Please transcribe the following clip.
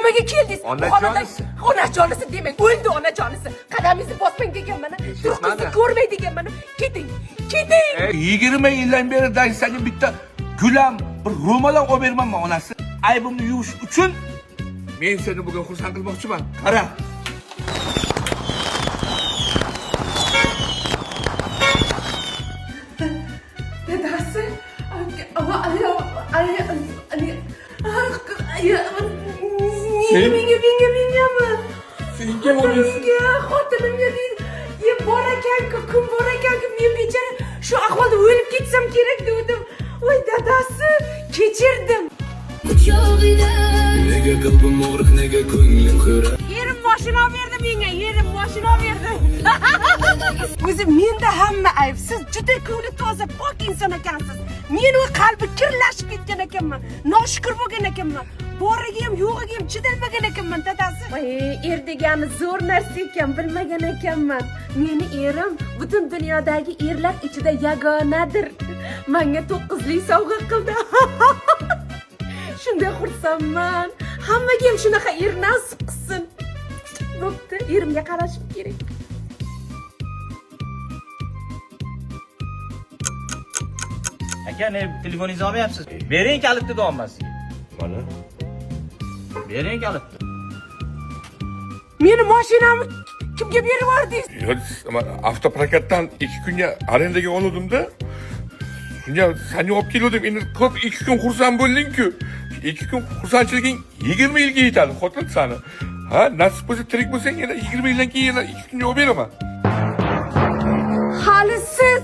nimaga keldingiz? Onajonisi. Onajonisi demang, o'ldi onajonisi. Qadamingizni bosmang deganman. Turqingizni ko'rmay deganman. Keting, keting. 20 yildan beri dangsanga bitta gulam, bir ro'molon olib bermanman onasi. Aybimni yuvish uchun men seni bugun xursand qilmoqchiman. Qara. Dadasi, mengami. Senga bo'lsin. Xotinimga bor ekan-ku, kun bor ekan-ku, men bechora shu ahvolda o'lib ketsam kerak dedim. Voy dadasi, kechirdim. Nega qalbim og'riq, nega ko'nglim xira. Yerim mashina berdi menga, yerim mashina berdi. O'zi menda hamma ayb. Siz juda ko'ngli toza, pok inson ekansiz. Men u qalbi kirlashib ketgan ekanman. Noshukur bo'lgan ekanman. Boriga ham, yo'g'iga ham chidalmagan ekanman dadasi. Voy, er degani zo'r narsa ekan, bilmagan ekanman. Meni erim butun dunyodagi erlar ichida yagonadir. Menga 9lik sovg'a qildi. Shunday xursandman. Hammaga ham shunaqa er nasib qilsin. Bo'pti, erimga qarashim kerak. Aka, ne telefoningizni olmayapsiz? Bering kalitni domasiga. Mana. Bering kalitni. Meni mashinamni kimga berib yubordingiz? Yo'q, avtoprokatdan 2 kunga arendaga oldim-da. Shunga seni olib keldim. Endi ko'p 2 kun xursand bo'lding-ku. 2 kun xursandchiliging 20 yilga yetadi, xotin sani. Ha, nasib bo'lsa tirik bo'lsang yana 20 yildan keyin yana 2 kunga olib beraman. Hali siz